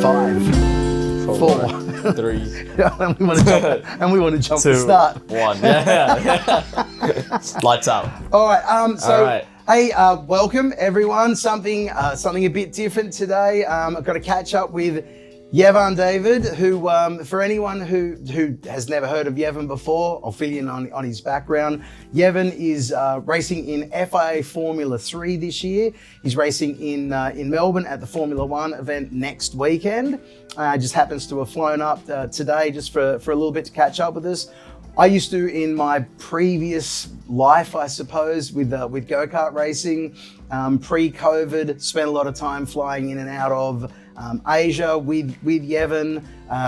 5, 4, 3, and we want to jump 2, the start. 1. Yeah. Lights out. All right. All right. Hey, welcome everyone. Something a bit different today. I've got to catch up with Yevan David, who, for anyone who has never heard of Yevan before, I'll fill you in on his background. Yevan is racing in FIA Formula 3 this year. He's racing in Melbourne at the Formula 1 event next weekend. Just happens to have flown up today just for a little bit to catch up with us. I used to, in my previous life, I suppose, with go-kart racing, pre-COVID, spent a lot of time flying in and out of Asia with Yevan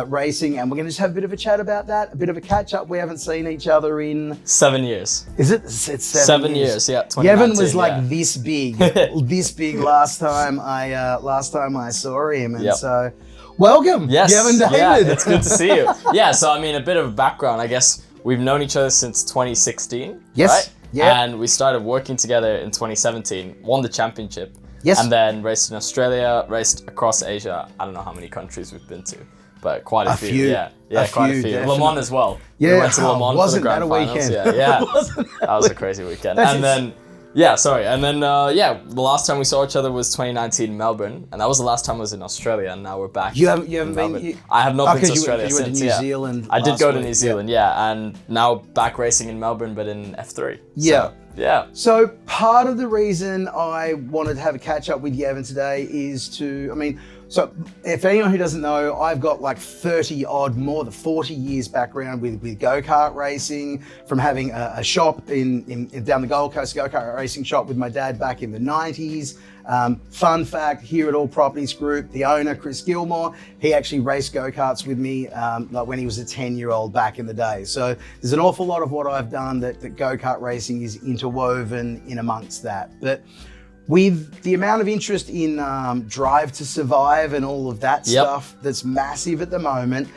racing, and we're going to just have a bit of a chat about that, a bit of a catch-up. We haven't seen each other in 7 years. Is it? It's 7 years. Yeah. Yevan was like this big, this big last time I saw him, and so welcome, yes, Yevan David. Yeah, it's good to see you. Yeah. So I mean, a bit of a background, I guess. We've known each other since 2016, yes, right? Yeah. And we started working together in 2017, won the championship, yes, and then raced in Australia, raced across Asia. I don't know how many countries we've been to, but quite a few. Yeah, quite a few. Definitely. Le Mans as well. Yeah, we went to Le Mans for the grand finals. Weekend? Yeah. That was a crazy weekend. And then, the last time we saw each other was 2019 in Melbourne, and that was the last time I was in Australia, and now we're back. You haven't been? I have not been to Australia you since. went to New Zealand. I did go to New Zealand, and now back racing in Melbourne, but in F3. Yeah. Yeah. So part of the reason I wanted to have a catch up with Yevan today is so if anyone who doesn't know, I've got like more than 40 years background with go-kart racing, from having a shop in down the Gold Coast, go-kart racing shop with my dad back in the 90s. Fun fact, here at All Properties Group, the owner, Chris Gilmore, he actually raced go-karts with me like when he was a 10-year-old back in the day. So there's an awful lot of what I've done that go-kart racing is interwoven in amongst that. But with the amount of interest in Drive to Survive and all of that stuff that's massive at the moment,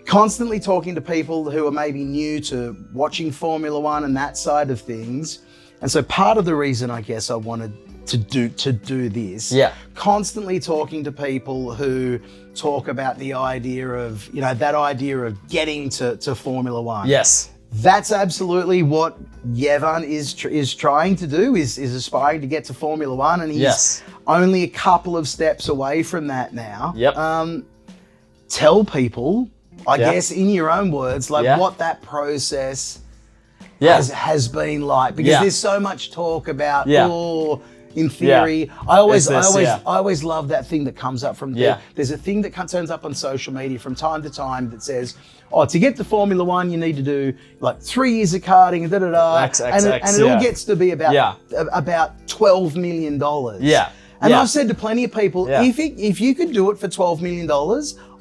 constantly talking to people who are maybe new to watching Formula One and that side of things. And so part of the reason I guess I wanted to do this, constantly talking to people who talk about the idea of, that idea of getting to Formula One. Yes. That's absolutely what Yevan is trying to do, is aspiring to get to Formula One, and he's only a couple of steps away from that now. Yep. Tell people, I guess, in your own words, what that process has been like, because there's so much talk about, in theory, I always love that thing that comes up from there. There's a thing that turns up on social media from time to time that says, to get to Formula One, you need to do like 3 years of karting, and it all gets to be about $12 million. Yeah. And I've said to plenty of people, if you could do it for $12 million,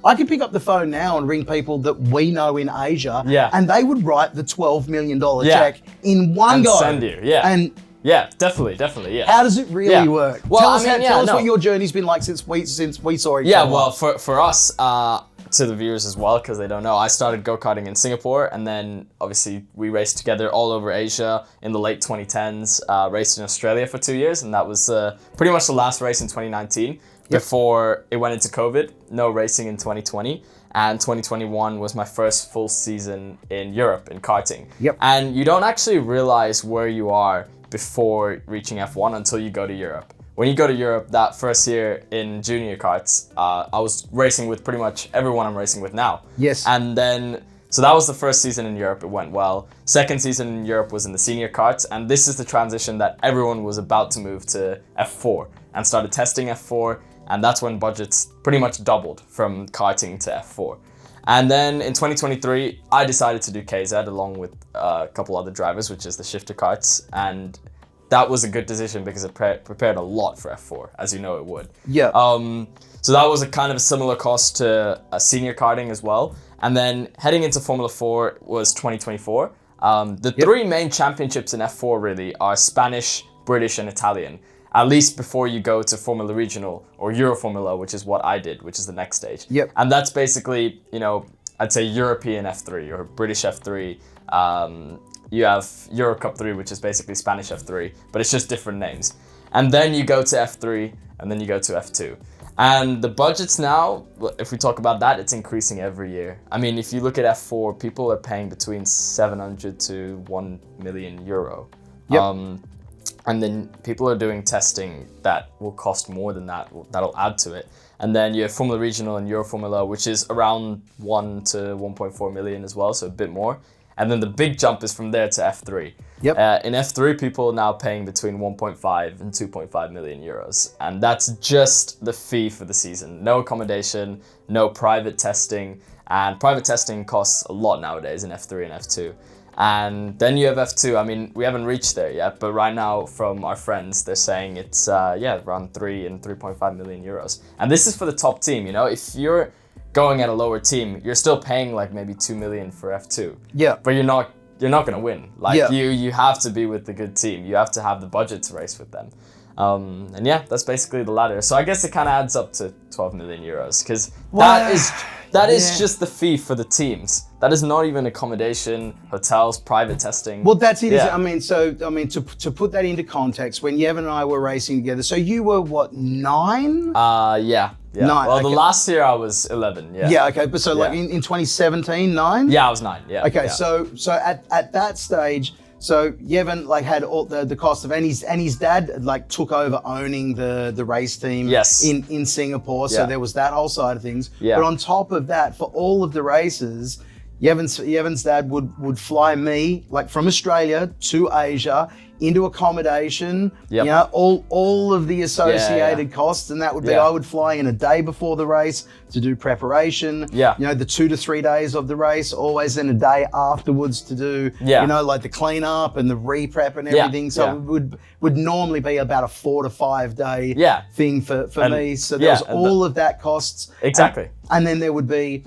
I could pick up the phone now and ring people that we know in Asia, and they would write the $12 million check in one go. Send you, Yeah, definitely. Yeah. How does it really work? Well, tell us what your journey's been like since we saw each other. Yeah, well, for us, to the viewers as well, because they don't know, I started go-karting in Singapore, and then obviously we raced together all over Asia in the late 2010s, raced in Australia for 2 years, and that was pretty much the last race in 2019 before it went into COVID. No racing in 2020. And 2021 was my first full season in Europe in karting. Yep. And you don't actually realize where you are before reaching F1 until you go to Europe. When you go to Europe, that first year in junior karts, I was racing with pretty much everyone I'm racing with now. Yes. And then, so that was the first season in Europe. It went well. Second season in Europe was in the senior karts. And this is the transition that everyone was about to move to F4 and started testing F4. And that's when budgets pretty much doubled from karting to F4. And then in 2023, I decided to do KZ along with a couple other drivers, which is the shifter karts. And that was a good decision because it prepared a lot for F4, as you know it would. Yeah. So that was a kind of a similar cost to senior karting as well. And then heading into Formula 4 was 2024. The three main championships in F4 really are Spanish, British, and Italian. At least before you go to Formula Regional or Euro Formula, which is what I did, which is the next stage. Yep. And that's basically, I'd say European F3 or British F3. You have Euro Cup 3, which is basically Spanish F3, but it's just different names. And then you go to F3, and then you go to F2. And the budgets now, if we talk about that, it's increasing every year. I mean, if you look at F4, people are paying between 700 to 1 million euro. Yep. And then people are doing testing that will cost more than that, that'll add to it. And then you have Formula Regional and Euro Formula, which is around 1 to 1.4 million as well, so a bit more. And then the big jump is from there to F3. Yep. In F3, people are now paying between 1.5 and 2.5 million euros. And that's just the fee for the season. No accommodation, no private testing. And private testing costs a lot nowadays in F3 and F2. And then you have F2. I mean, we haven't reached there yet, but right now from our friends, they're saying it's around 3 and 3.5 million euros. And this is for the top team, you know? If you're going at a lower team, you're still paying like maybe 2 million for F2. Yeah. But you're not going to win. Like you have to be with the good team. You have to have the budget to race with them. And yeah, that's basically the ladder. So I guess it kind of adds up to 12 million euros because that is just the fee for the teams. That is not even accommodation, hotels, private testing. Well, that's it. Yeah. I mean, to put that into context, when Yevan and I were racing together, so you were what, 9? Yeah. 9. Well, the okay. last year I was 11. Yeah. Yeah. Okay. But so like in 2017, 9? Yeah, I was 9. Yeah. Okay. Yeah. So at that stage, so Yevan like had all the cost of, and his dad like took over owning the race team. Yes. in Singapore. So there was that whole side of things. Yeah. But on top of that, for all of the races, Yevan's dad would fly me like from Australia to Asia into accommodation, Yep. you know, all of the associated costs, and that would be I would fly in a day before the race to do preparation. Yeah. You know, the 2 to 3 days of the race, always then a day afterwards to do, you know, like the clean up and the re-prep and everything. So it would normally be about a 4 to 5 day thing for me. So there was all of that costs. Exactly. And then there would be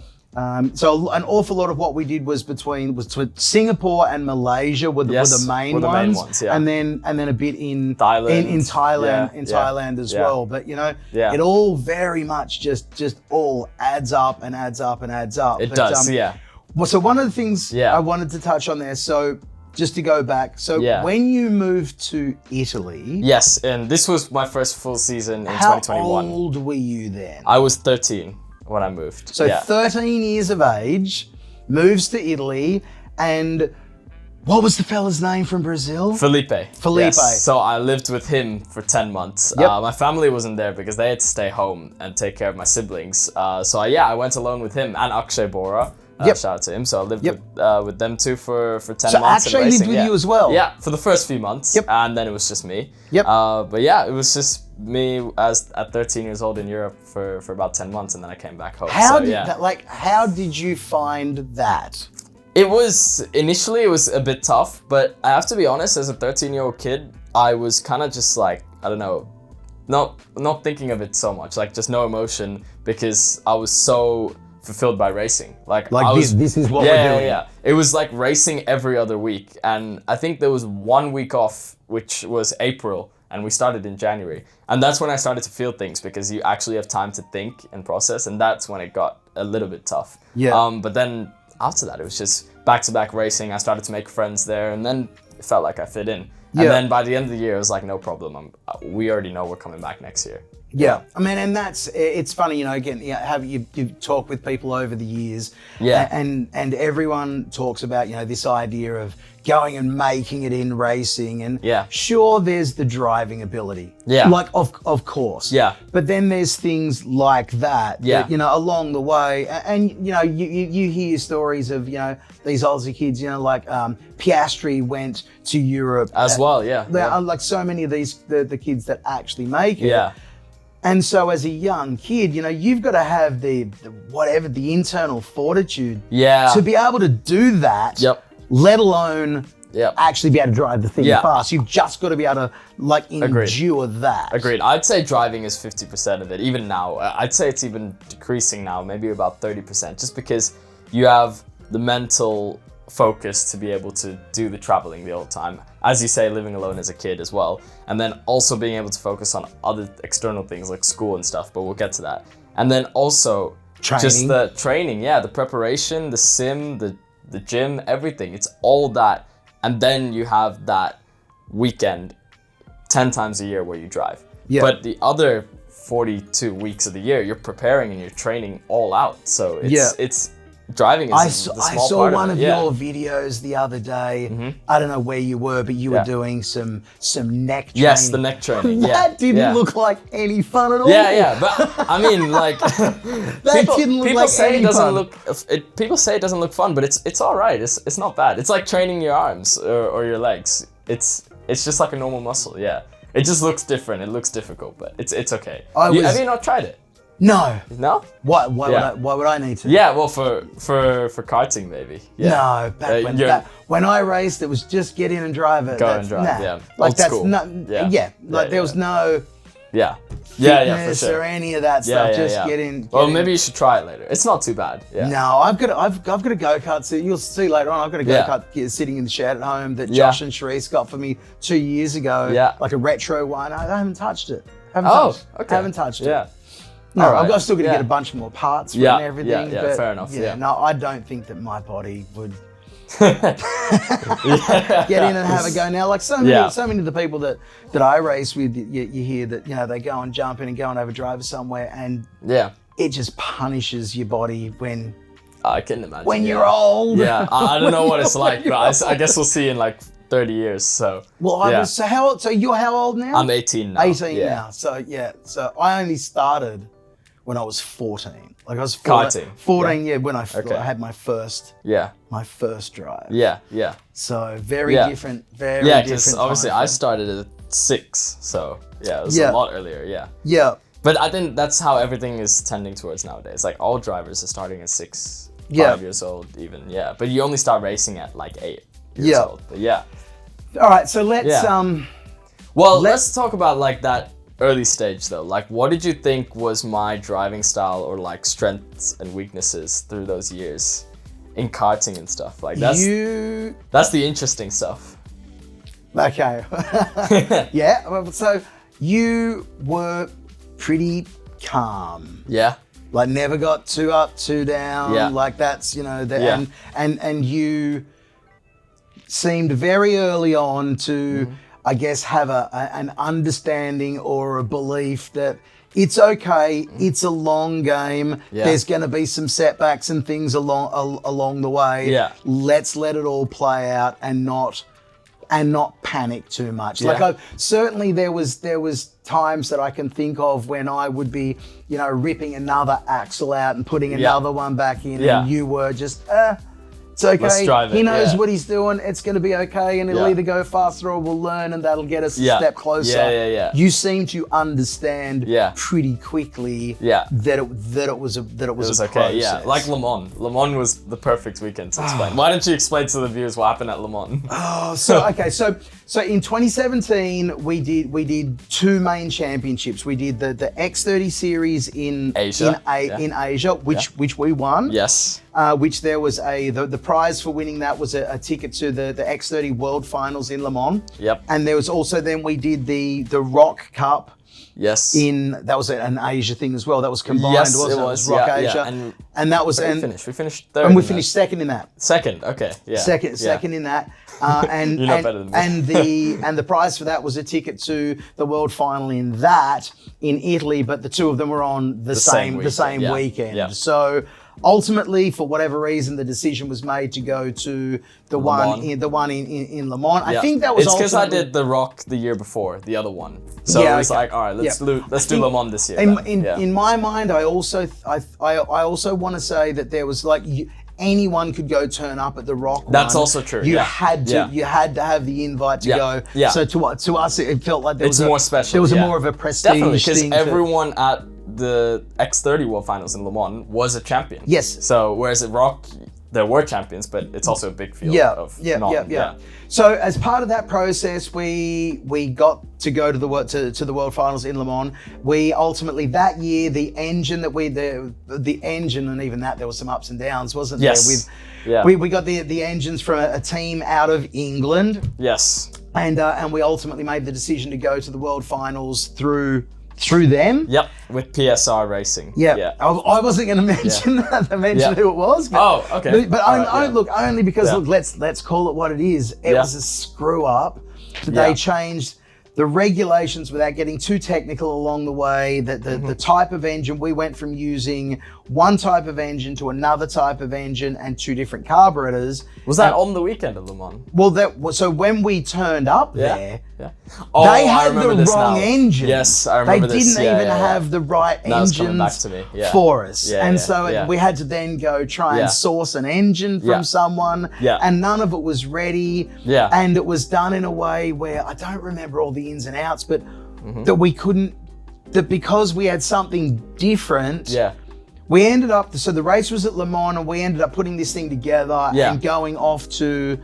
so an awful lot of what we did was between Singapore and Malaysia were the main ones, and then a bit in Thailand, in Thailand as well. But you know, it all very much just all adds up and adds up and adds up. It does, Well, so one of the things I wanted to touch on there. So just to go back, so when you moved to Italy, yes, and this was my first full season in 2021. How old were you then? I was 13. When I moved. So 13 years of age, moves to Italy, and what was the fella's name from Brazil? Felipe. Yes. So I lived with him for 10 months. My family wasn't there because they had to stay home and take care of my siblings. I went alone with him and Akshay Bora. Shout out to him. So I lived with them two for 10 months. So Akshay lived with you as well? Yeah, for the first few months. And then it was just me. But yeah, it was just me at 13 years old in Europe for about 10 months, and then I came back home. How did you find that? It was a bit tough, but I have to be honest, as a 13-year-old kid, I was kind of just like, I don't know, not thinking of it so much, like just no emotion, because I was so fulfilled by racing. This is what we're doing. Yeah. It was like racing every other week, and I think there was 1 week off, which was April, and we started in January. And that's when I started to feel things, because you actually have time to think and process, and that's when it got a little bit tough. But then after that, it was just back-to-back racing. I started to make friends there, and then it felt like I fit in. And then by the end of the year, it was like, no problem. We already know we're coming back next year. Yeah, I mean, and it's funny, you know, again, you've talked with people over the years, and everyone talks about, you know, this idea of going and making it in racing, and sure, there's the driving ability, like of course, but then there's things like that, you know, along the way, and you know, you hear stories of, you know, these Aussie kids, you know, like Piastri went to Europe as well, like so many of these the kids that actually make it. And so as a young kid, you know, you've got to have the internal fortitude to be able to do that, let alone actually be able to drive the thing fast. You've just got to be able to like endure that. Agreed. I'd say driving is 50% of it. Even now, I'd say it's even decreasing now, maybe about 30%, just because you have the mental focus to be able to do the traveling the whole time. As you say, living alone as a kid as well. And then also being able to focus on other external things like school and stuff, but we'll get to that. And then also just the training, the preparation, the sim, the gym, everything. It's all that. And then you have that weekend 10 times a year where you drive. But the other 42 weeks of the year, you're preparing and you're training all out. So it's driving is I the small saw part one of of it. your videos the other day. I don't know where you were, but you were doing some neck training. Yes, the neck training. That didn't look like any fun at all. Yeah, but I mean, like, people say it doesn't look. People say it doesn't look fun, but it's all right. It's not bad. It's like training your arms or your legs. It's just like a normal muscle. Yeah, it just looks different. It looks difficult, but it's okay. Have you not tried it? No. No? Why would I need to? Yeah, well, for karting maybe. Yeah. No, when I raced, it was just get in and drive it. Go and drive, yeah. Like Old that's school. There was no fitness for sure. Or any of that stuff. Just get in. Maybe you should try it later. It's not too bad. Yeah. No, I've got a go-kart. So you'll see later on. I've got a go-kart sitting in the shed at home that Josh and Sharice got for me 2 years ago. Yeah. Like a retro one. I haven't touched it. Haven't touched it. Yeah. No, right. I've still got to get a bunch more parts and everything. Yeah, but fair enough. Yeah. No, I don't think that my body would get in and have a go. Now, like so many of the people that I race with, you hear that they go and jump in and go and overdrive somewhere, and it just punishes your body when I can imagine when you're old. Yeah, I don't know what it's like, but I guess we'll see in like 30 years. So so how old? So you're how old now? I'm 18 now. 18 now. So I only started when I was 14. Like I was 14. 14, when I had my first drive. Yeah. So very different. Because obviously I started at 6, so it was a lot earlier. Yeah. But I think that's how everything is tending towards nowadays. Like all drivers are starting at 6, 5 years old, even. Yeah, but you only start racing at like 8 years old. But All right, so let's let's talk about like that early stage though. Like, what did you think was my driving style or like strengths and weaknesses through those years in karting and stuff? Like that's the interesting stuff. Okay. So you were pretty calm. Yeah. Like never got too up, too down. Yeah. Like that's and you seemed very early on to, I guess, have an understanding or a belief that it's okay. It's a long game. Yeah. There's going to be some setbacks and things along the way. Yeah. Let's let it all play out and not panic too much. Yeah. Like certainly there was times that I can think of when I would be, ripping another axle out and putting another one back in, and you were just it's okay. Let's drive it. He knows what he's doing. It's going to be okay, and it'll either go faster or we'll learn, and that'll get us a step closer. Yeah. You seem to understand pretty quickly that it was a okay. process. Yeah, like Le Mans. Le Mans was the perfect weekend to explain. Why don't you explain to the viewers what happened at Le Mans? So in 2017 we did 2 main championships. We did the X30 series in Asia, in Asia, which we won. Yes. Which there was the prize for winning that was a ticket to the X30 World Finals in Le Mans. Yep. And there was also then we did the Rock Cup. Yes. That was an Asia thing as well. That was combined, wasn't it? It was Rock Asia. And that was we finished third. And we finished second in that. Second, okay. Yeah. Second in that. And you know better than me. and the prize for that was a ticket to the world final in Italy, but the two of them were on the same weekend. Yeah. So ultimately, for whatever reason, the decision was made to go to the one in Le Mans. I think that was because I did the Rock the year before, the other one. So it was like, all right, let's do Le Mans this year. In my mind, I also want to say that there was like anyone could go turn up at the Rock. That's also true. You had to have the invite to go. Yeah. So to us, it felt like there was more special. There was more of a prestige Definitely, because thing. everyone at the X30 World Finals in Le Mans was a champion. Yes. So whereas at Rock, there were champions, but it's also a big field of yeah. So as part of that process, we got to go to the World Finals in Le Mans. We ultimately that year the engine, and even that there was some ups and downs, wasn't there? We got the engines from a team out of England. Yes. And we ultimately made the decision to go to the World Finals through them. Yep, with PSR Racing. Yeah. I wasn't going to mention who it was. But, okay. But only because let's call it what it is. It was a screw up. They changed the regulations, without getting too technical along the way, that the type of engine, we went from using one type of engine to another type of engine and 2 different carburetors. Was that on the weekend of Le Mans? Well, so when we turned up there, Oh, they I had remember the this wrong now. engine. Yes, I remember they this. They didn't even have the right That was coming back engines to me. Yeah. for us. Yeah, and yeah, so yeah. we had to then go try and source an engine from someone. Yeah. And none of it was ready. Yeah. And it was done in a way where I don't remember all the ins and outs, but that we couldn't, that because we had something different. Yeah. We ended up, so the race was at Le Mans, and we ended up putting this thing together and going off to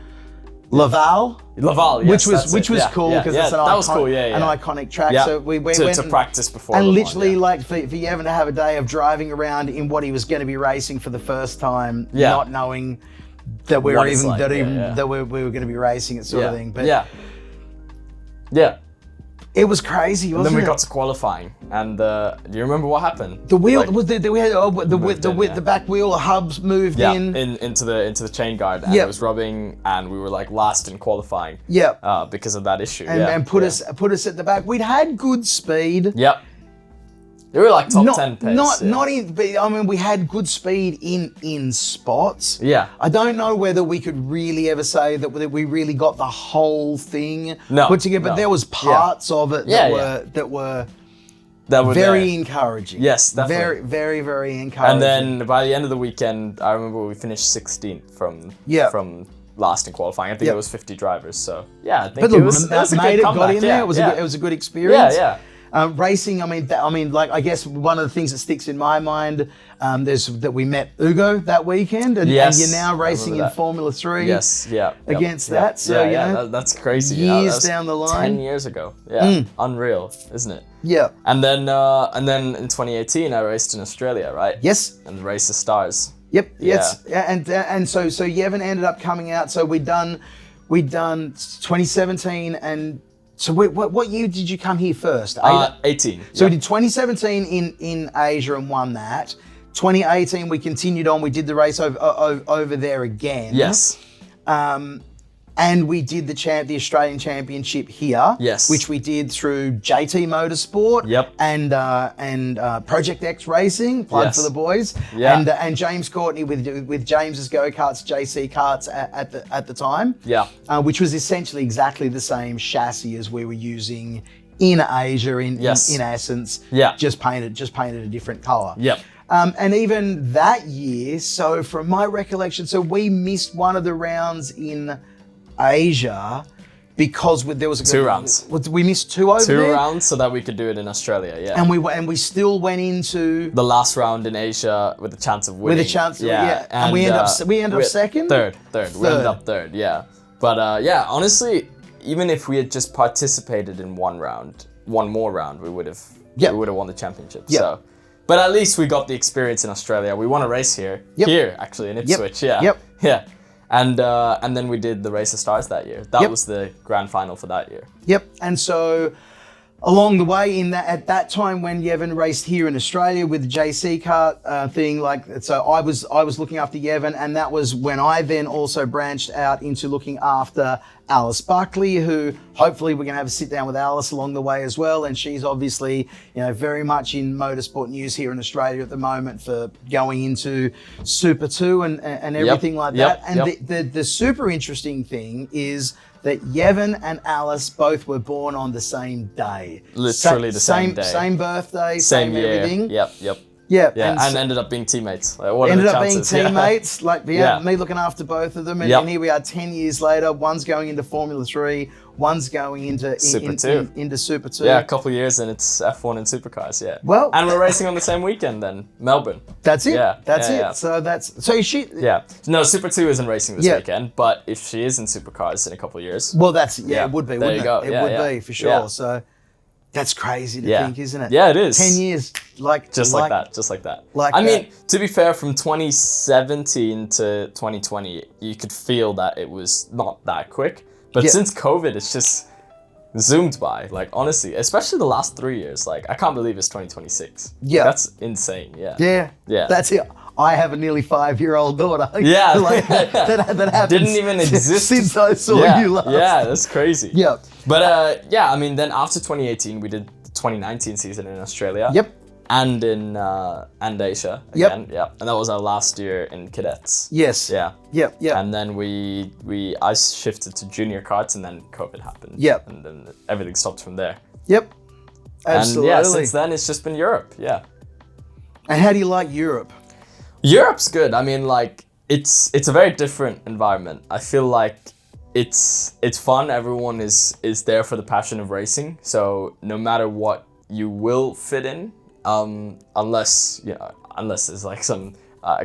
Laval. Laval, yes, which was cool because it's an iconic track. Yeah. So we went to practice before. and Le Mans, literally like for Yevan to have a day of driving around in what he was going to be racing for the first time, not knowing that we were even that we were going to be racing it, sort of thing. But yeah. It was crazy, wasn't it? And then we got to qualifying, and do you remember what happened? The wheel was we had the back wheel hubs moved into the chain guard, and it was rubbing, and we were like last in qualifying. Because of that issue. And put us at the back. We'd had good speed. Yep. They were like top 10 pace. Not in, but I mean, we had good speed in spots. Yeah. I don't know whether we could really ever say that we really got the whole thing put together, but there was parts of it that were very encouraging. Yes, definitely. Very, very, very encouraging. And then by the end of the weekend, I remember we finished 16th from last in qualifying. I think it was 50 drivers. So I think it was a good comeback. Got in there. It was a good experience. Yeah. Racing, I mean, like I guess one of the things that sticks in my mind, there's that we met Ugo that weekend, and you're now racing in Formula 3. Yes, against that. So that's crazy. Years down the line, 10 years ago. Unreal, isn't it? Yeah. And then in 2018, I raced in Australia, right? Yes. And the Race of Stars. Yep. Yes. And so Yevan ended up coming out. So we'd done 2017 and. So what year did you come here first? 18. So we did 2017 in Asia and won that. 2018 we continued on. We did the race over there again. Yes. And we did the Australian Championship here. Yes. Which we did through JT Motorsport. Yep. And Project X Racing, plug for the boys. Yeah. And James Courtney with James's go-karts, JC karts at the time. Yeah. Which was essentially exactly the same chassis as we were using in Asia in essence. Yeah. Just painted a different color. Yep. And even that year, so from my recollection, so we missed one of the rounds in Asia because there was 2 rounds. We missed 2 over there. 2 rounds so that we could do it in Australia. Yeah. And we still went into the last round in Asia with a chance of winning. With a chance, And we ended up second. Third. We ended up third. Yeah. But honestly, even if we had just participated in one more round, we would have won the championship. Yep. So. But at least we got the experience in Australia. We won a race here. Yep. Here, actually, in Ipswich. Yep. Yeah. Yep. Yeah. And then we did the Race of Stars that year. That was the grand final for that year. Yep. And so along the way at that time when Yevan raced here in Australia with the JC kart thing, so I was looking after Yevan, and that was when I then also branched out into looking after Alice Buckley, who hopefully we're going to have a sit down with Alice along the way as well. And she's obviously, very much in motorsport news here in Australia at the moment for going into Super 2 and everything like that. And the super interesting thing is that Yevan and Alice both were born on the same day. Literally the same day. Same birthday, same year. Everything. Yep. Yeah, and ended up being teammates. What ended are the up being chances? teammates, me looking after both of them, and here we are 10 years later. One's going into Formula 3, one's going into Super 2. Into Super 2. Yeah, a couple of years and it's F1 and supercars. Yeah. Well, and we're racing on the same weekend then, Melbourne. That's it. Yeah, that's it. Yeah. So she. Yeah. No, Super 2 isn't racing this weekend, but if she is in supercars in a couple of years. Well, it would be. There you go. It would be for sure. Yeah. So. That's crazy to think, isn't it? Yeah, it is. 10 years, just like that. I mean, to be fair, from 2017 to 2020, you could feel that it was not that quick. But since COVID, it's just zoomed by. Honestly, especially the last 3 years. I can't believe it's 2026. Yeah, that's insane. Yeah. Yeah. That's it. I have a nearly 5-year-old daughter. Yeah. Like, that happened. Didn't even exist since I saw you last. Yeah, that's crazy. Yeah. But yeah, I mean, then after 2018, we did the 2019 season in Australia. Yep. And in and Asia again. Yep. And that was our last year in cadets. Yes. Yeah. Yep. Yep. And then I shifted to junior karts, and then COVID happened. Yep. And then everything stopped from there. Yep. Absolutely. And yeah, since then it's just been Europe. Yeah. And how do you like Europe? Europe's good. I mean, like it's a very different environment. I feel like it's fun. Everyone is there for the passion of racing. So no matter what, you will fit in. Unless there's like some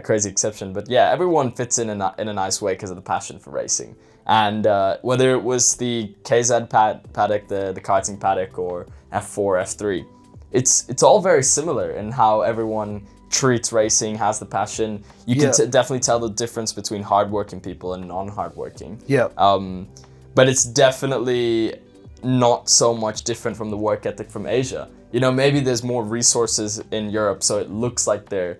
crazy exception, but yeah, everyone fits in a nice way because of the passion for racing. And whether it was the KZ paddock, the karting paddock, or F4, F3, it's all very similar in how everyone treats racing, has the passion. You can definitely tell the difference between hardworking people and non-hardworking. Yeah. But it's definitely not so much different from the work ethic from Asia. You know, maybe there's more resources in Europe, so it looks like they're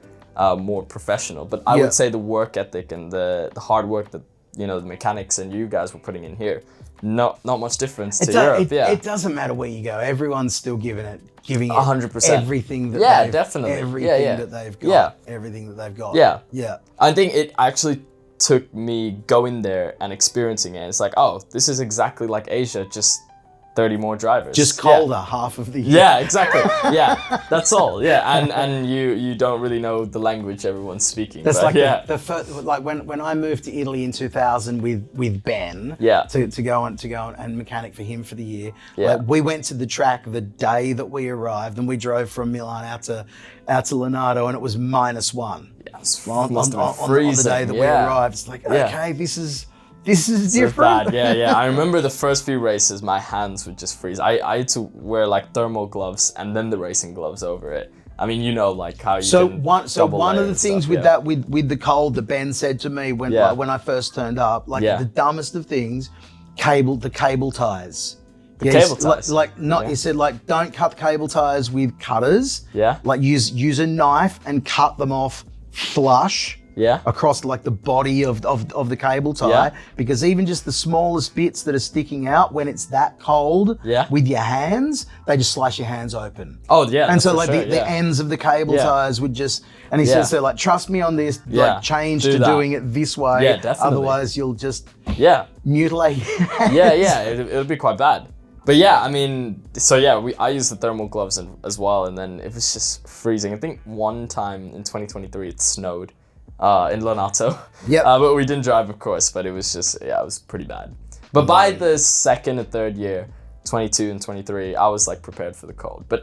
more professional. But I would say the work ethic and the hard work that, you know, the mechanics and you guys were putting in here, not much difference to Europe. It doesn't matter where you go. Everyone's still giving it 100%. everything that definitely. Everything that they've got. Yeah. Everything that they've got. Yeah. Yeah. I think it actually took me going there and experiencing it. It's like, oh, this is exactly like Asia, just 30 more drivers. Just colder half of the year. Yeah, exactly. Yeah, that's all. Yeah, and you don't really know the language everyone's speaking. That's but like the first, like when I moved to Italy in 2000 with Ben. Yeah. To go and mechanic for him for the year. Yeah. Like, we went to the track the day that we arrived, and we drove from Milan out to Leonardo, and it was -1. Yeah, it on freezing. the day that we arrived. It's like, okay, this is different. Bad. Yeah. I remember the first few races, my hands would just freeze. I had to wear like thermal gloves and then the racing gloves over it. I mean, you know, like how you one of the things with that with the cold that Ben said to me when I first turned up, like the dumbest of things, the cable ties. Cable ties. He said, like, don't cut the cable ties with cutters. Yeah. Like use a knife and cut them off flush. Yeah. Across like the body of the cable tie, because even just the smallest bits that are sticking out when it's that cold with your hands, they just slice your hands open. Oh yeah. And so like the ends of the cable ties would just, and he says, so like, trust me on this, like change to doing it this way. Yeah, definitely. Otherwise you'll just mutilate your hands. Yeah. It would be quite bad. But yeah, I mean, so yeah, I used the thermal gloves as well, and then it was just freezing. I think one time in 2023 it snowed. In Leonardo. Yeah. But we didn't drive, of course, but it was just, it was pretty bad. But by the second and third year, 22 and 23, I was like prepared for the cold. But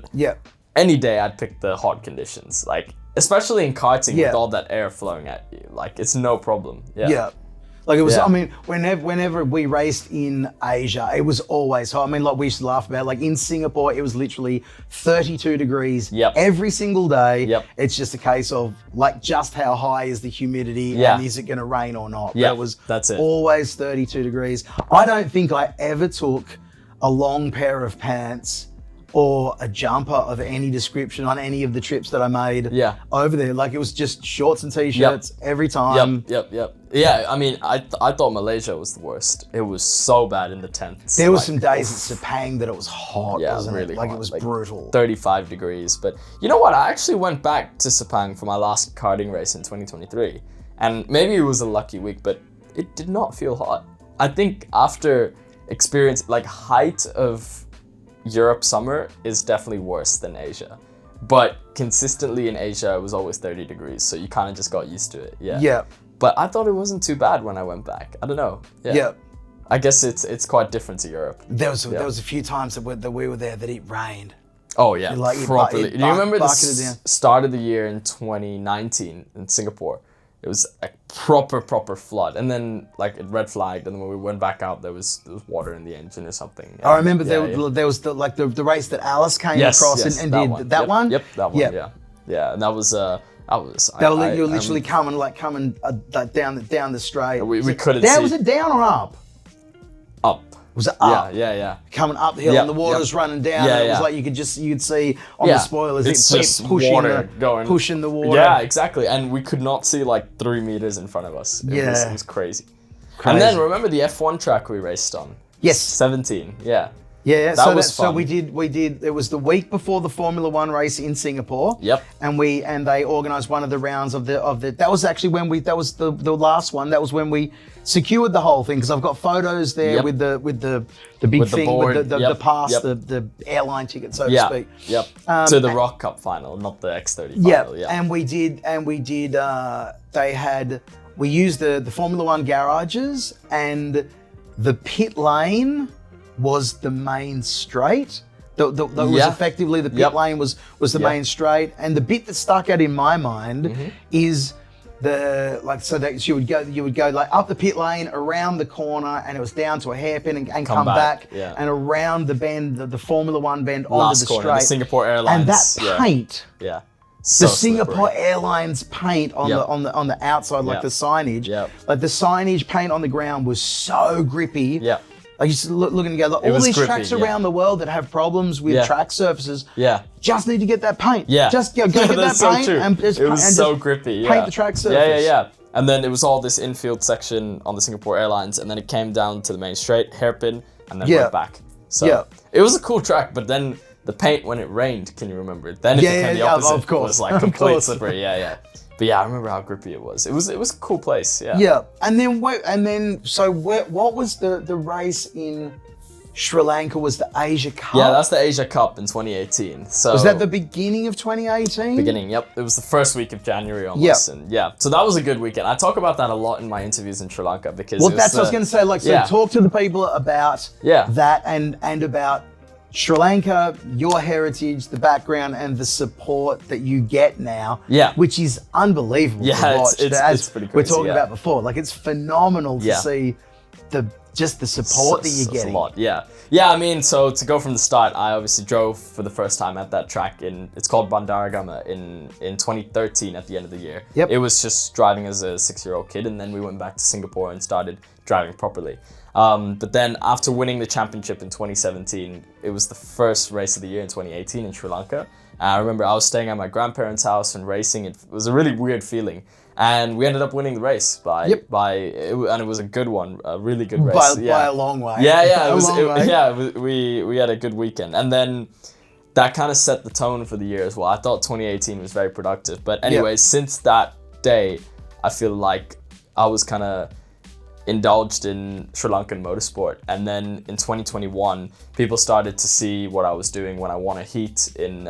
any day I'd pick the hot conditions, like, especially in karting with all that air flowing at you, like, it's no problem. Yeah. Like it was, I mean, whenever we raced in Asia, it was always hot. I mean, like we used to laugh about, like in Singapore, it was literally 32 degrees every single day. It's just a case of like just how high is the humidity and is it going to rain or not. That's it. Always 32 degrees. I don't think I ever took a long pair of pants or a jumper of any description on any of the trips that I made over there. Like it was just shorts and t-shirts every time. Yep. Yeah, I mean, I thought Malaysia was the worst. It was so bad in the tents. There was some days at Sepang that it was hot, wasn't really it? Like hot. it was brutal. 35 degrees. But you know what? I actually went back to Sepang for my last karting race in 2023. And maybe it was a lucky week, but it did not feel hot. I think after experience, like height of Europe summer is definitely worse than Asia, but consistently in Asia it was always 30 degrees, so you kind of just got used to it. But I thought it wasn't too bad when I went back. I don't know. I guess it's quite different to Europe. There was a few times that we were there that it rained. Oh yeah, properly. Do you remember the down. start of the year in 2019 in Singapore? It was a proper flood, and then like it red flagged, and then when we went back out, there was water in the engine or something. I remember there was the race that Alice came across and did that one. Yep, that one. Yeah, and that was you were literally coming down the straight. We could have. Was it down or up? Up. Was it up? Yeah. Coming uphill Yep, and the water was running down. Yeah, and it was yeah. like you'd see on the spoilers It's it just pushing water going. pushing the water. Yeah, exactly. And we could not see like 3 meters in front of us. It was crazy. And Crazy. then remember the F1 track we raced on? Yes. 17. Yeah. Yeah, That was so fun. we did. It was the week before the Formula One race in Singapore. Yep. And they organised one of the rounds of the. That was actually when that was the last one. That was when we secured the whole thing because I've got photos there Yep. with the big With the thing board. with the Yep. pass, Yep. the airline ticket, so to speak. Yep. To the Rock Cup final, not the X30 Yeah, final. Yeah. and we did. We used the Formula One garages, and the pit lane was the main straight. That was effectively the pit lane was the main straight, and the bit that stuck out in my mind is you would go like up the pit lane, around the corner, and it was down to a hairpin and come back and around the bend, the Formula One bend onto Last the corner, straight. the Singapore Airlines. And that paint. Yeah. The Singapore Airlines paint on the outside, like the signage, like the signage paint on the ground was so grippy. Yeah. Like you just looking together, all these grippy, tracks around the world that have problems with track surfaces, just need to get that paint. Yeah. Just go get that so paint true. and just it was and so just grippy. paint the track surface. Yeah. And then it was all this infield section on the Singapore Airlines, and then it came down to the main straight, hairpin, and then went back. So it was a cool track, but then the paint when it rained, can you remember? Then it became the opposite. Of course. It was like complete slippery. Yeah. But yeah, I remember how grippy it was. It was a cool place. Yeah. Yeah. And then what was the race in Sri Lanka? Was the Asia Cup? Yeah, that's the Asia Cup in 2018. So was that the beginning of 2018? Beginning, yep. It was the first week of January almost. And so that was a good weekend. I talk about that a lot in my interviews in Sri Lanka because that's what I was going to say. Like, so talk to the people about that and about Sri Lanka, your heritage, the background, and the support that you get now, which is unbelievable to watch. It's pretty crazy, we're talking about before. Like, it's phenomenal to see the support that you're getting. A lot, yeah. I mean, so to go from the start, I obviously drove for the first time at that track it's called Bandaragama in 2013 at the end of the year. Yep. It was just driving as a 6-year-old kid, and then we went back to Singapore and started driving properly. But then after winning the championship in 2017, it was the first race of the year in 2018 in Sri Lanka. I remember I was staying at my grandparents' house and racing. It was a really weird feeling. And we ended up winning the race and it was a good one, a really good race. By a long way. We had a good weekend. And then that kind of set the tone for the year as well. I thought 2018 was very productive. But anyway, since that day, I feel like I was kind of indulged in Sri Lankan motorsport. And then in 2021, people started to see what I was doing when I won a heat in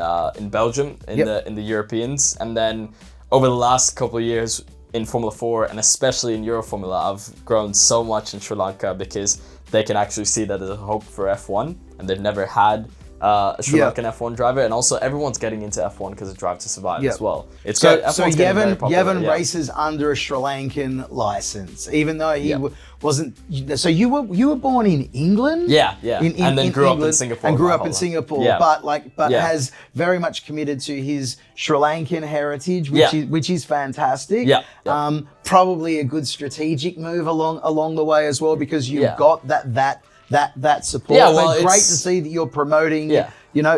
Belgium in the Europeans. And then over the last couple of years in Formula 4 and especially in Euro Formula, I've grown so much in Sri Lanka because they can actually see that there's a hope for F1 and they've never had a Sri Lankan F1 driver, and also everyone's getting into F1 because of Drive to Survive as well. It's so Yevan races under a Sri Lankan license, even though he wasn't. So you were born in England, and then grew up in Singapore, but has very much committed to his Sri Lankan heritage, which is fantastic. Probably a good strategic move along the way as well, because you've got that support. But great to see that you're promoting,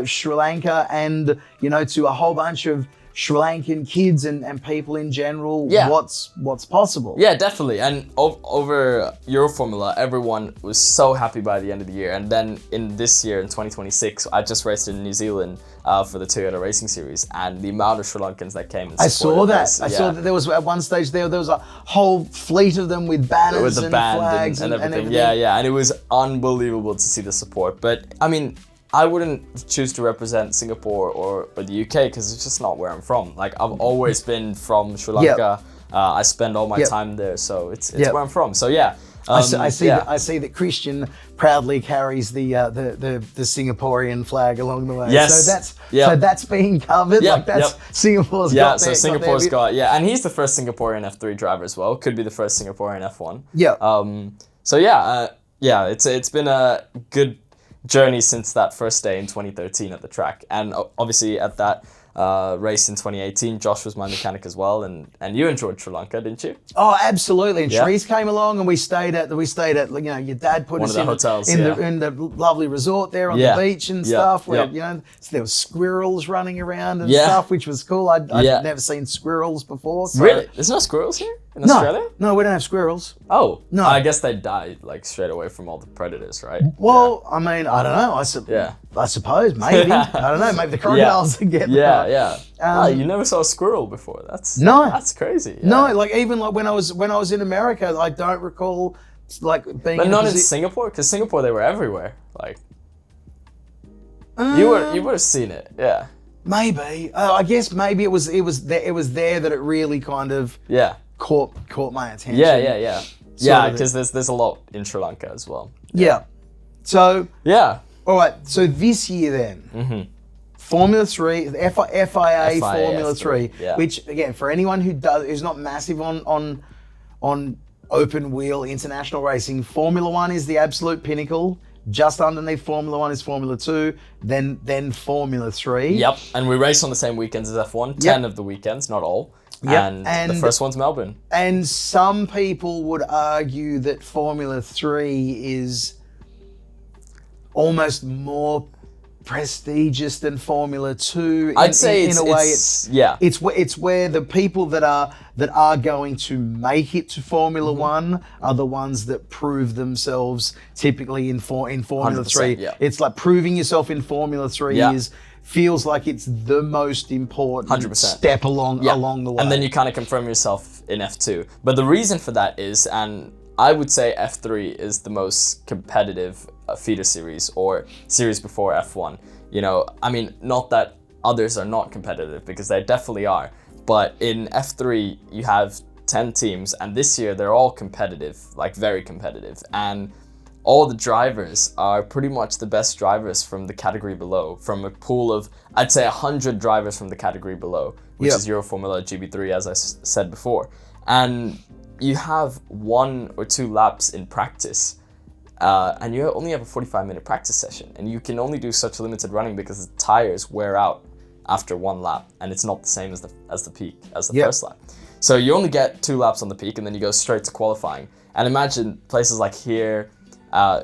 Sri Lanka and, to a whole bunch of Sri Lankan kids and people in general, what's possible. Yeah, definitely. And over Euro Formula, everyone was so happy by the end of the year. And then in this year, in 2026, I just raced in New Zealand for the Toyota Racing Series, and the amount of Sri Lankans that came and I saw that. I saw that there was at one stage there was a whole fleet of them with banners and flags and everything. Yeah, and it was unbelievable to see the support. But I mean, I wouldn't choose to represent Singapore or the UK because it's just not where I'm from. Like, I've always been from Sri Lanka. I spend all my time there, so it's where I'm from. So I see that Christian proudly carries the Singaporean flag along the way. Yes. So that's being covered. Singapore's got so Singapore's got and he's the first Singaporean F3 driver as well. Could be the first Singaporean F1. It's been a good journey since that first day in 2013 at the track, and obviously at that race in 2018. Josh was my mechanic as well, and you enjoyed Sri Lanka, didn't you? Oh, absolutely. And Yeah. Shrees came along, and we stayed at your dad put One us of the in hotels, in the lovely resort there on Yeah. the beach and Yeah. stuff. Where Yeah. so there were squirrels running around and Yeah. stuff, which was cool. I'd Yeah. never seen squirrels before. So. Really? There's no squirrels here in No, Australia? no, we don't have squirrels. Oh, No. I guess they died like straight away from all the predators, right? Well, I mean, I don't know. Yeah. I suppose maybe. I don't know. Maybe the crocodiles are getting. Yeah, yeah. You never saw a squirrel before. No. That's crazy. Yeah. No, like even like when I was in America, I don't recall like being. But in not a in posi- Singapore, because Singapore they were everywhere. Like you would have seen it. Yeah. Maybe. I guess maybe it was there that it really kind of Yeah. caught my attention. Yeah. Yeah. Sort Yeah, of because there's a lot in Sri Lanka as well. Yeah. So, Yeah. all right. So this year then, Formula 3, the FIA Formula 3, yeah. which again, for anyone who's not massive on open wheel international racing, Formula 1 is the absolute pinnacle. Just underneath Formula 1 is Formula 2, then Formula 3. Yep. And we race on the same weekends as F1. 10 of the weekends, not all. Yep. And the first one's Melbourne. And some people would argue that Formula 3 is almost more prestigious than Formula 2. I'd say in a way it's where the people that are going to make it to Formula 1 are the ones that prove themselves typically in Formula 3. Yeah. It's like proving yourself in Formula 3 Yeah. feels like it's the most important 100%. step along the way. And then you kind of confirm yourself in F2. But the reason for that is, and I would say F3 is the most competitive feeder series or series before F1. You know, I mean, not that others are not competitive, because they definitely are. But in F3, you have 10 teams, and this year they're all competitive, like very competitive. And all the drivers are pretty much the best drivers from the category below, from a pool of, I'd say 100 drivers from the category below, which is Euro Formula GB3, as I said before. And you have 1 or 2 laps in practice, and you only have a 45-minute practice session, and you can only do such limited running because the tires wear out after 1 lap, and it's not the same as the peak, as the first lap. So you only get 2 laps on the peak, and then you go straight to qualifying. And imagine places like here,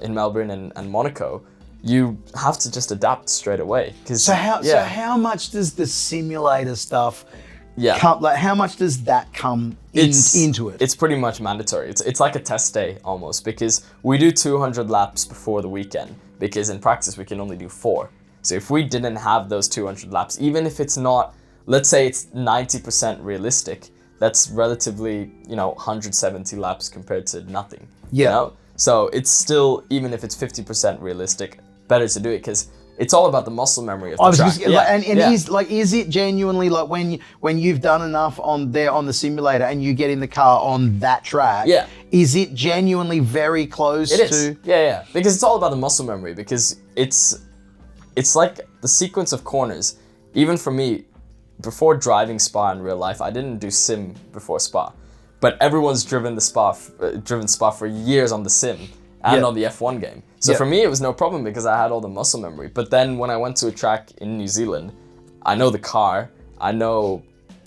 in Melbourne and Monaco, you have to just adapt straight away. So how much does the simulator stuff come, like how much does that come into it? It's pretty much mandatory. It's like a test day almost, because we do 200 laps before the weekend, because in practice we can only do 4. So if we didn't have those 200 laps, even if it's not, let's say it's 90% realistic, that's relatively, 170 laps compared to nothing. Yeah. You know? So it's still, even if it's 50% realistic, better to do it, because it's all about the muscle memory of the track. Is it genuinely like when you've done enough on the simulator and you get in the car on that track? Yeah. Is it genuinely very close It is. to? Yeah. Because it's all about the muscle memory, because it's like the sequence of corners. Even for me, before driving Spa in real life, I didn't do sim before Spa, but everyone's driven Spa for years on the sim and on the F1 game. So for me, it was no problem because I had all the muscle memory. But then when I went to a track in New Zealand, I know the car, I know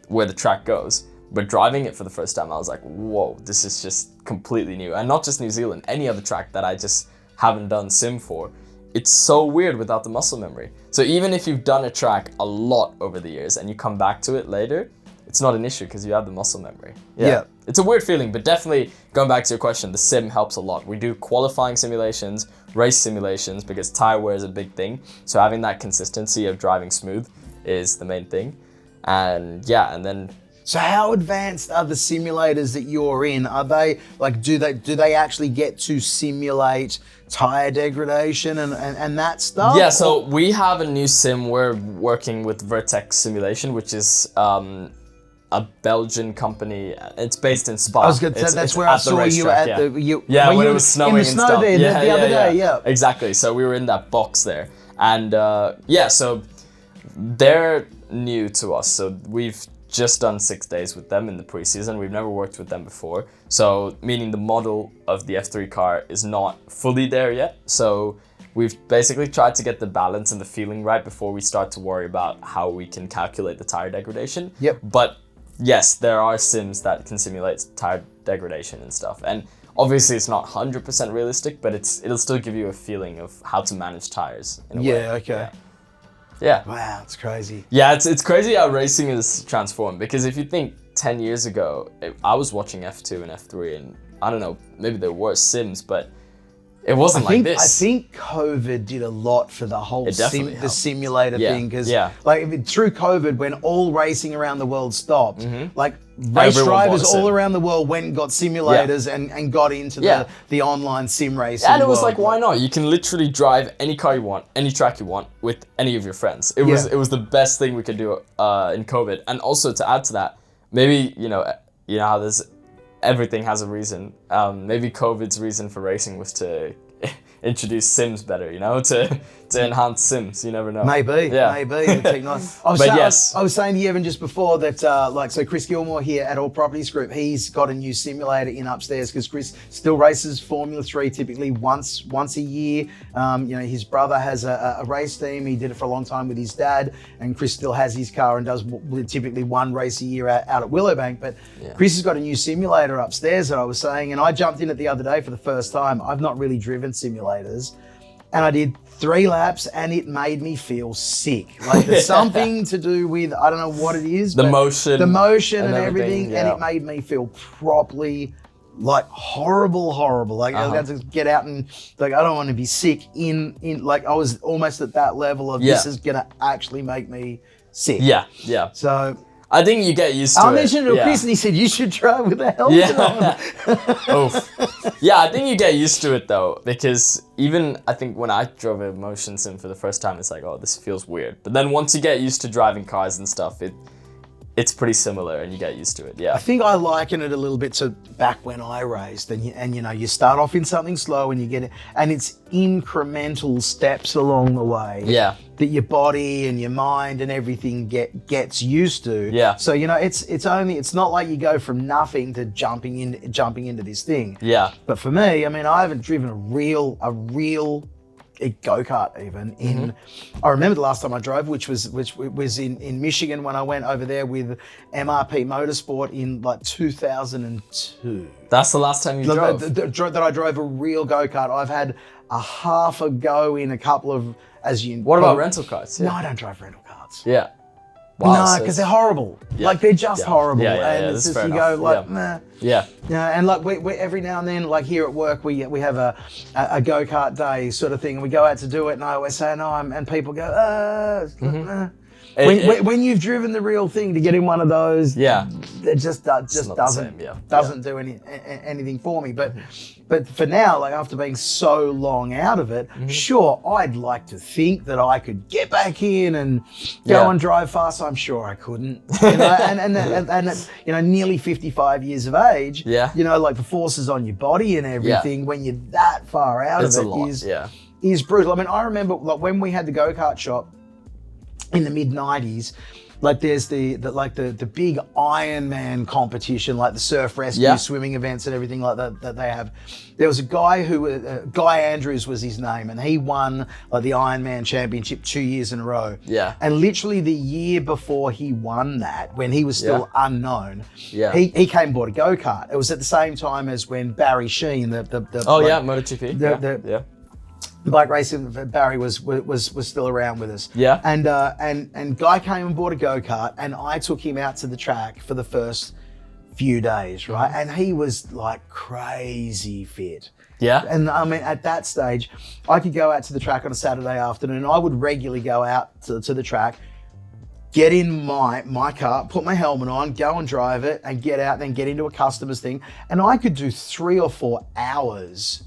where the track goes, but driving it for the first time, I was like, whoa, this is just completely new. And not just New Zealand, any other track that I just haven't done sim for. It's so weird without the muscle memory. So even if you've done a track a lot over the years and you come back to it later, it's not an issue because you have the muscle memory. Yeah. It's a weird feeling, but definitely going back to your question, the sim helps a lot. We do qualifying simulations, race simulations, because tire wear is a big thing. So having that consistency of driving smooth is the main thing. And then So how advanced are the simulators that you're in? Are they like, do they actually get to simulate tire degradation and that stuff? Yeah, so we have a new sim. We're working with Vertex Simulation, which is a Belgian company. It's based in Spa. I was going to say that's where I saw you at the when it was snowing in the and snow stuff. there the other day. Yeah, exactly. So we were in that box there, and so they're new to us. So we've just done 6 days with them in the preseason. We've never worked with them before. So meaning the model of the F3 car is not fully there yet. So we've basically tried to get the balance and the feeling right before we start to worry about how we can calculate the tire degradation. Yep. But yes, there are sims that can simulate tire degradation and stuff. And obviously it's not 100% realistic, but it'll still give you a feeling of how to manage tires in a way. Yeah, okay. Yeah. Wow, it's crazy. Yeah, it's crazy how racing is transformed, because if you think 10 years ago, I was watching F2 and F3, and I don't know, maybe there were sims, but it wasn't like this. I think COVID did a lot for the whole the simulator thing, because through COVID, when all racing around the world stopped, like race drivers all around the world went and got simulators and got into the online sim racing. And it was like, why not? You can literally drive any car you want, any track you want with any of your friends. It was the best thing we could do in COVID. And also to add to that, maybe you know how there's everything has a reason. Maybe COVID's reason for racing was to introduce sims better, to enhance sims. You never know. Maybe. The technology. I was saying to Yevan just before that, so Chris Gilmore here at All Properties Group, he's got a new simulator in upstairs, because Chris still races Formula 3 typically once a year. His brother has a race team. He did it for a long time with his dad, and Chris still has his car and does typically one race a year out at Willowbank. But Chris has got a new simulator upstairs that I was saying, and I jumped in it the other day for the first time. I've not really driven simulators, and I did 3 laps, and it made me feel sick. Like there's something to do with, I don't know what it is. The motion and everything. And it made me feel properly like horrible. Like I had to get out and like, I don't want to be sick in like I was almost at that level of this is gonna actually make me sick. Yeah. So I think you get used to it. I mentioned it to Chris, and he said, you should try with a helmet on. Oof. Yeah, I think you get used to it though, because even I think when I drove a motion sim for the first time, it's like, oh, this feels weird. But then once you get used to driving cars and stuff, it's pretty similar, and you get used to it. Yeah. I think I liken it a little bit to back when I raced, and you start off in something slow, and you get it, and it's incremental steps along the way. Yeah. That your body and your mind and everything gets used to. Yeah. So it's not like you go from nothing to jumping into this thing. Yeah. But for me, I mean, I haven't driven a real go-kart even I remember the last time I drove, which was in Michigan, when I went over there with MRP Motorsport in like 2002. That's the last time you drove? That I drove a real go-kart. I've had a half a go in a couple of, What about rental cars? No, I don't drive rental cars. Yeah. Wow, no, because they're horrible. Yeah. Like they're just horrible. And it's just, you go like, nah. Yeah. And like we every now and then, like here at work, we have a go-kart day sort of thing, and we go out to do it, and I always say no, and people go, When you've driven the real thing to get in one of those, it just doesn't do anything for me. But for now, like after being so long out of it, sure, I'd like to think that I could get back in and go and drive fast. I'm sure I couldn't. And nearly 55 years of age, like the forces on your body and everything, when you're that far out of it is brutal. I mean, I remember like when we had the go-kart shop in the mid 90s, like there's the big Ironman competition, like the surf rescue swimming events and everything like that they have. There was a guy Guy Andrews was his name, and he won like the Ironman championship 2 years in a row. Yeah. And literally the year before he won that, when he was still unknown, he came and bought a go-kart. It was at the same time as when Barry Sheen, MotoGP. Bike racing, Barry was still around with us. Yeah. And Guy came and bought a go-kart, and I took him out to the track for the first few days, right? And he was like crazy fit. Yeah. And I mean, at that stage, I could go out to the track on a Saturday afternoon. I would regularly go out to the track, get in my car, put my helmet on, go and drive it, and get out, then get into a customer's thing. And I could do 3 or 4 hours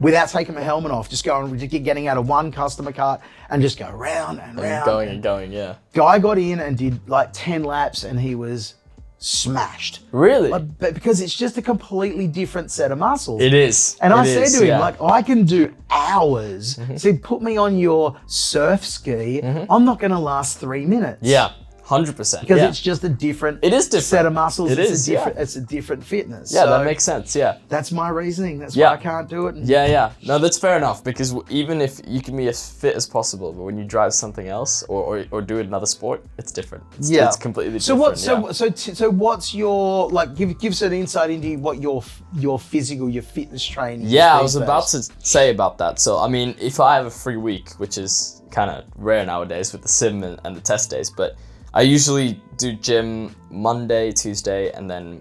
without taking my helmet off, just getting out of one customer cart and just go round and round. Going, yeah. Guy got in and did like 10 laps, and he was smashed. Really? But because it's just a completely different set of muscles. It is. And I said to him, like, I can do hours. He said, put me on your surf ski. I'm not going to last 3 minutes. Yeah. 100%. Because it's just a different It is different. set of muscles. It's It's a different fitness. Yeah, So that makes sense. Yeah. that's my reasoning. That's why I can't do it. And Yeah. No, that's fair enough, because even if you can be as fit as possible, but when you drive something else or do another sport, it's different. It's completely different. So what's your, like, give us an insight into what your fitness training is Yeah, I these was about to say about that. So, I mean, if I have a free week, which is kind of rare nowadays with the sim and the test days, but I usually do gym Monday, Tuesday, and then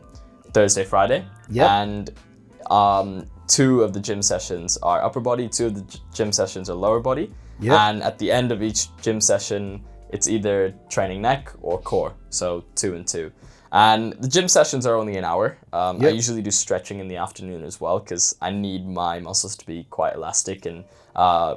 Thursday, Friday. Yep. And 2 of the gym sessions are upper body, 2 of the gym sessions are lower body. Yep. And at the end of each gym session, it's either training neck or core. So 2 and 2. And the gym sessions are only an hour. I usually do stretching in the afternoon as well, because I need my muscles to be quite elastic and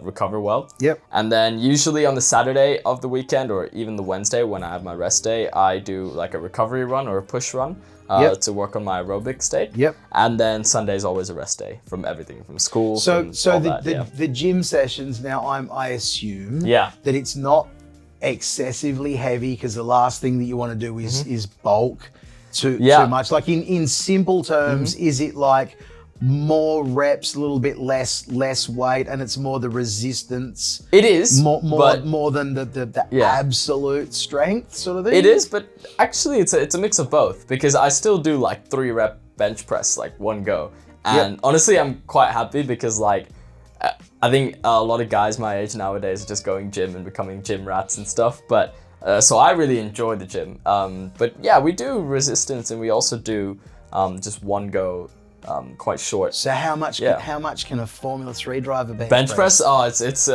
recover well. Yep. And then usually on the Saturday of the weekend, or even the Wednesday when I have my rest day, I do like a recovery run or a push run to work on my aerobic state. Yep. And then Sunday is always a rest day from everything, from school. So from all the gym sessions now, I assume that it's not excessively heavy, because the last thing that you want to do is bulk too much. Like in simple terms, is it like more reps, a little bit less weight, and it's more the resistance? It is more than the absolute strength sort of thing. It is, but actually it's a mix of both, because I still do like 3 rep bench press, like one go, and honestly I'm quite happy, because like I think a lot of guys my age nowadays are just going gym and becoming gym rats and stuff, but so I really enjoy the gym. But yeah, we do resistance, and we also do just one go, quite short. So how much can a Formula 3 driver bench press? Oh, it's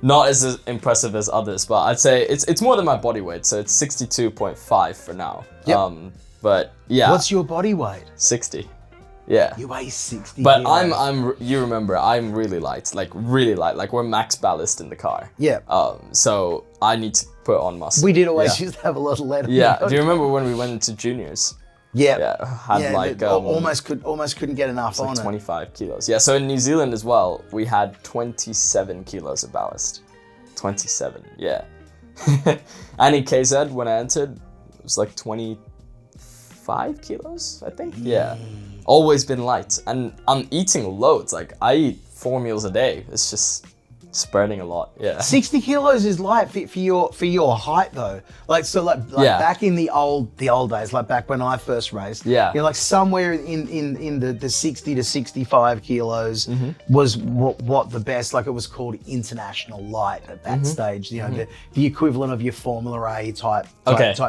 not as impressive as others, but I'd say it's more than my body weight, so it's 62.5 for now. Yep. But yeah. What's your body weight? 60. Yeah. You weigh 60. But kilos. you remember, I'm really light, like we're max ballast in the car. Yeah. So I need to put on muscle. We did always used to have a lot of lead. Yeah. Do you remember when we went into juniors? Yeah. Yeah. Had almost couldn't get enough on 25 kilos. Yeah. So in New Zealand as well, we had 27 kilos of ballast. 27. Yeah. And in KZ, when I entered, it was like 25 kilos, I think. Yeah. Always been light, and I'm eating loads. Like I eat 4 meals a day. It's just spreading a lot. Yeah. 60 kilos is light for your height though. Like back in the old days, like back when I first raced. Yeah. You know, like somewhere in the 60 to 65 kilos was what the best, like it was called international light at that stage. You know, the equivalent of your Formula A type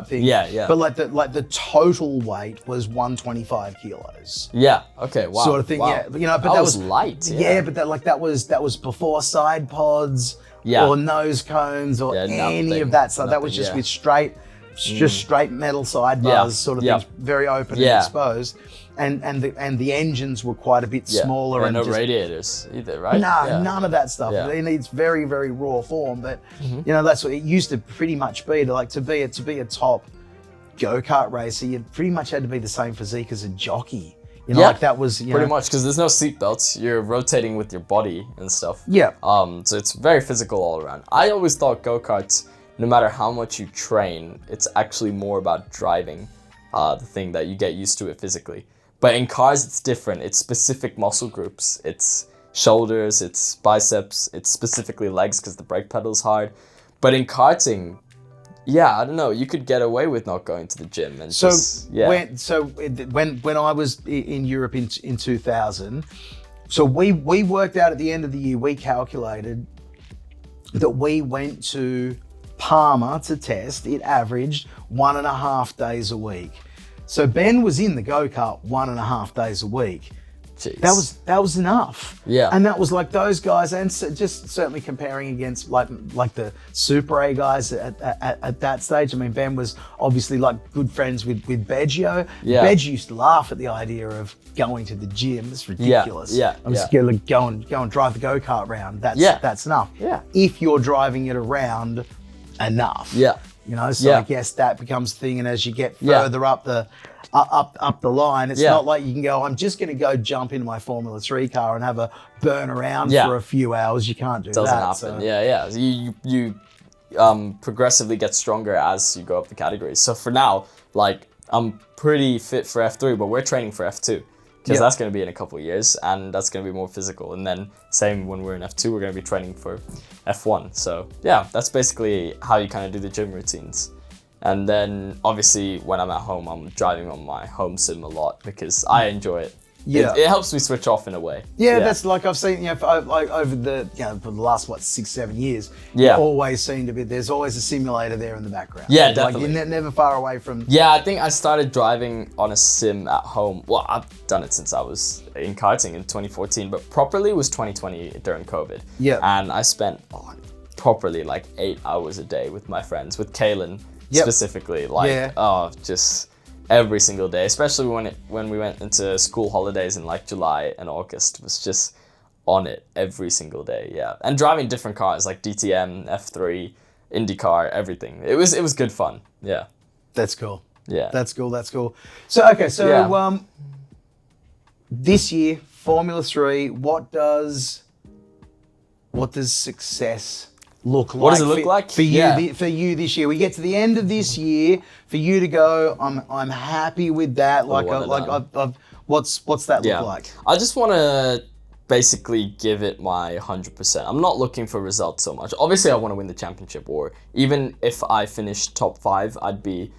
thing. Yeah. But like the total weight was 125 kilos. Yeah. Okay. Wow. Sort of thing. Wow. Yeah. But, you know, but that was light. Yeah. But that was before side pods or nose cones or any of that stuff. That was just with straight metal sidebars, sort of things, very open and exposed. And the engines were quite a bit smaller. And no radiators either, right? None of that stuff. Yeah. It's very, very raw form. But you know, that's what it used to pretty much be. To be a top go-kart racer, you pretty much had to be the same physique as a jockey. You know, like that was pretty much, because there's no seat belts. You're rotating with your body and stuff. Yeah. So it's very physical all around. I always thought go-karts, no matter how much you train, it's actually more about driving the thing that you get used to it physically. But in cars, it's different. It's specific muscle groups. It's shoulders, it's biceps, it's specifically legs because the brake pedal's hard. But in karting, I don't know, you could get away with not going to the gym and when I was in Europe in 2000, so we worked out at the end of the year, we calculated that we went to Palma to test. It averaged 1.5 days a week. So Ben was in the go-kart 1.5 days a week. Jeez. That was enough. Yeah. And that was like those guys, and just certainly comparing against like the Super A guys at that stage. I mean, Ben was obviously like good friends with Beggio. Yeah. Beggio used to laugh at the idea of going to the gym. It's ridiculous. I'm just gonna go and drive the go-kart round. That's enough. Yeah. If you're driving it around enough. Yeah. You know, so I guess that becomes the thing, and as you get further up the line, it's not like you can go, I'm just going to go jump into my Formula 3 car and have a burn around for a few hours. You can't do that. Doesn't happen. So. So you progressively get stronger as you go up the categories. So for now, like, I'm pretty fit for F3, but we're training for F2 because that's going to be in a couple of years, and that's going to be more physical. And then same when we're in F2, we're going to be training for F1. So yeah, that's basically how you kind of do the gym routines. And then obviously when I'm at home, I'm driving on my home sim a lot because I enjoy it. Yeah, it helps me switch off in a way. Yeah, that's like I've seen, like over the, for the last 6-7 years. Yeah, always seem to be. There's always a simulator there in the background. Yeah, like, definitely. You're never far away from. Yeah, I think I started driving on a sim at home. Well, I've done it since I was in karting in 2014, but properly was 2020 during COVID. Yeah, and I spent properly like 8 hours a day with my friends, with Kaylin specifically. Like, just every single day, especially when we went into school holidays in like July and August, was just on it every single day. Yeah, and driving different cars like DTM, F3, IndyCar, everything. It was good fun. Yeah, that's cool. Yeah, that's cool. So this year, Formula 3. What does success look like? What does it look like for you? For you this year, we get to the end of this year. For you to go, I'm happy with that. What's that look like? I just want to basically give it my 100%. I'm not looking for results so much. Obviously, I want to win the championship, or even if I finish top 5, I'd be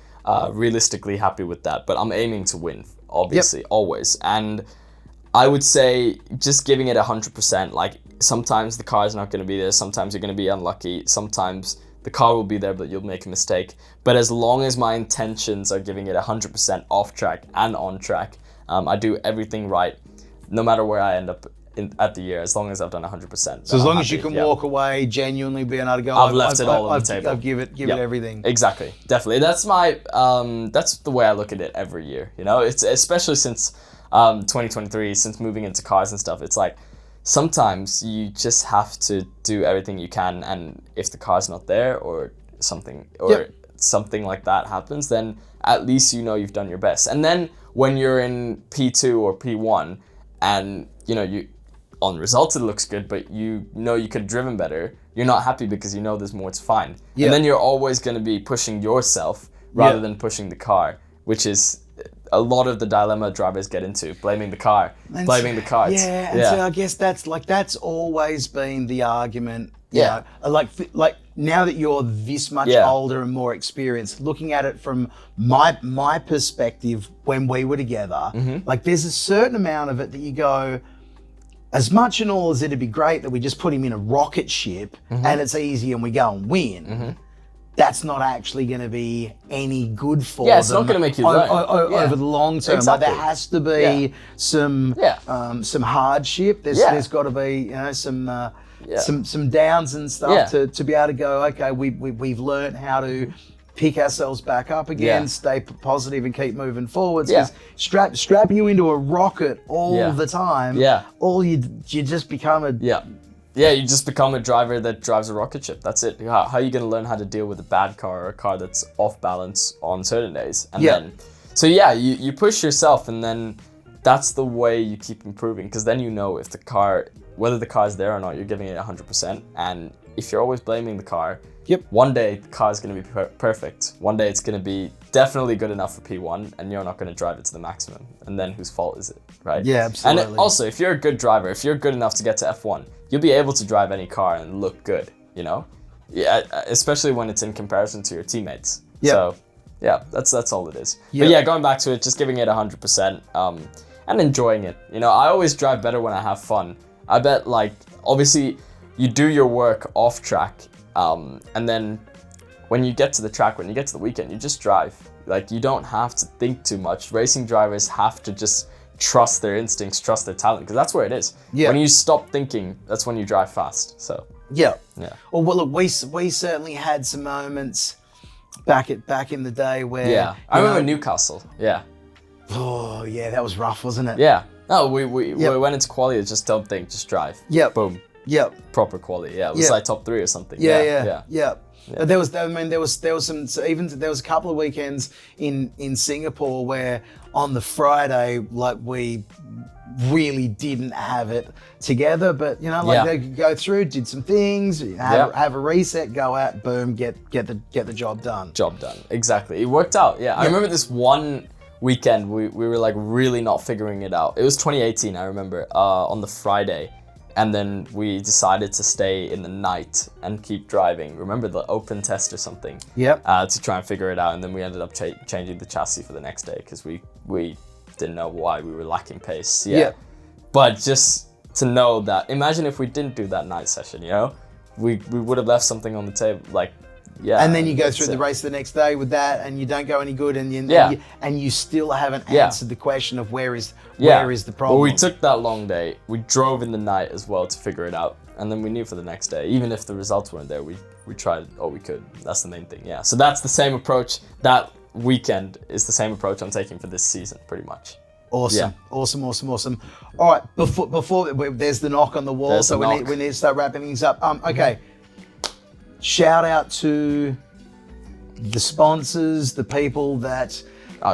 realistically happy with that. But I'm aiming to win, obviously, always. And I would say just giving it 100%. Like, sometimes the car's not going to be there. Sometimes you're going to be unlucky. Sometimes the car will be there, but you'll make a mistake. But as long as my intentions are giving it 100% off track and on track, I do everything right, no matter where I end up at the year, as long as I've done 100%. So as long as you can walk away genuinely being able to go, I've left it all on the table. I've give it everything. Exactly, definitely. That's my that's the way I look at it every year. It's especially since 2023, since moving into cars and stuff. It's like, sometimes you just have to do everything you can, and if the car's not there or something like that happens, then at least you've done your best. And then when you're in P2 or P1 and you on results it looks good, but you could have driven better, you're not happy because there's more to find. And then you're always going to be pushing yourself rather than pushing the car, which is a lot of the dilemma drivers get into, blaming the car, blaming the carts. So I guess that's always been the argument. Like now that you're this much older and more experienced, looking at it from my perspective when we were together, like there's a certain amount of it that you go, as much and all as it'd be great that we just put him in a rocket ship and it's easy and we go and win. That's not actually going to be any good for them. Yeah, it's not going to make you learn. Over the long term. Exactly. Like there has to be some hardship. There's got to be some downs and stuff to be able to go, okay, we've learned how to pick ourselves back up again, stay positive and keep moving forwards. Because strap you into a rocket all the time, you just become a... Yeah, you just become a driver that drives a rocket ship. That's it. How are you going to learn how to deal with a bad car or a car that's off balance on certain days? And then, you push yourself, and then that's the way you keep improving, because then if the car, whether the car's there or not, you're giving it 100%. And if you're always blaming the car, one day the car's going to be perfect. One day it's going to be definitely good enough for P1, and you're not going to drive it to the maximum. And then whose fault is it, right? Yeah, absolutely. And also, if you're a good driver, if you're good enough to get to F1, you'll be able to drive any car and look good, Yeah, especially when it's in comparison to your teammates. So, that's all it is. But going back to it, just giving it 100%, and enjoying it. I always drive better when I have fun. I bet, obviously, you do your work off track, and then when you get to the track, when you get to the weekend, you just drive. You don't have to think too much. Racing drivers have to just trust their instincts, trust their talent, because that's where it is. When you stop thinking, that's when you drive fast. So Well, look, we certainly had some moments back in the day where I remember Newcastle. Oh yeah, that was rough, wasn't it? No, we went into quali. Just don't think, just drive. Boom. Yep. proper quality. Yeah, it was Yeah. like top 3 or something. Yeah. There was some even there was a couple of weekends in Singapore where on the Friday, like, we really didn't have it together, but you know, like, they could go through, did some things, have a reset, go out, boom, get the job done. Job done. Exactly. It worked out. Yeah. I remember this one weekend we were like really not figuring it out. It was 2018, I remember, on the Friday. And then we decided to stay in the night and keep driving. Remember the open test or something? Yep. To try and figure it out. And then we ended up changing the chassis for the next day because we didn't know why we were lacking pace. Yeah. Yep. But just to know that, imagine if we didn't do that night session, you know? We would have left something on the table, like, yeah. And then you go through the race the next day with that, and you don't go any good, and you still haven't answered the question of where is the problem. Well, we took that long day. We drove in the night as well to figure it out, and then we knew for the next day. Even if the results weren't there, we tried all we could. That's the main thing. Yeah. So that's the same approach. That weekend is the same approach I'm taking for this season, pretty much. Awesome, awesome. All right, before there's the knock on the wall, so we need to start wrapping things up. Okay. Shout out to the sponsors, the people that...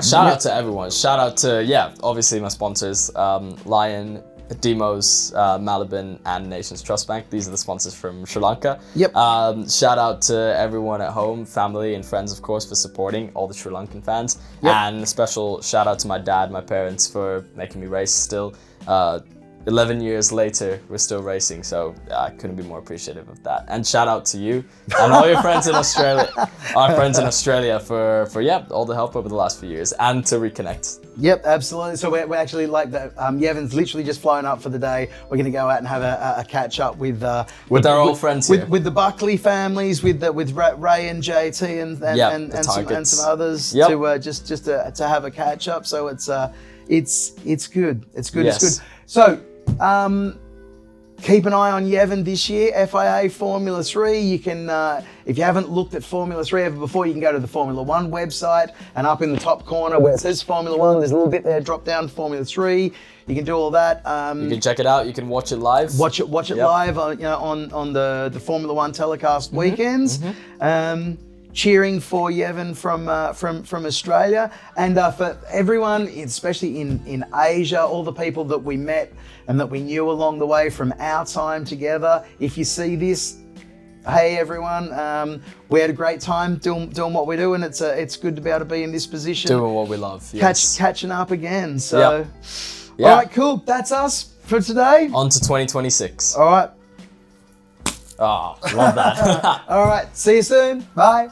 shout out to everyone. Shout out to, obviously my sponsors, Lion, Demos, Malibin, and Nations Trust Bank. These are the sponsors from Sri Lanka. Yep. Shout out to everyone at home, family and friends, of course, for supporting all the Sri Lankan fans. Yep. And a special shout out to my dad, my parents, for making me race still. 11 years later, we're still racing, so I couldn't be more appreciative of that. And shout out to you and all your friends in Australia, our friends in Australia for all the help over the last few years and to reconnect. Yep, absolutely. So we're actually like that. Yevon's literally just flown up for the day. We're going to go out and have a catch up with our old friends here, with the Buckley families, with Ray and JT and some others to just to have a catch up. So it's good. It's good. Yes. It's good. So. Keep an eye on Yevan this year, FIA Formula 3. You can, if you haven't looked at Formula 3 ever before, you can go to the Formula 1 website, and up in the top corner where it says Formula 1, there's a little bit there, drop down Formula 3. You can do all that. You can check it out. You can watch it live. Watch it live on the Formula 1 telecast weekends. Cheering for Yevan from Australia, and for everyone, especially in Asia, all the people that we met and that we knew along the way from our time together. If you see this, hey everyone, we had a great time doing what we do, and it's good to be able to be in this position, doing what we love. Yes. Catching up again. So, all right, cool. That's us for today. On to 2026. All right. Oh, love that. All right. See you soon. Bye.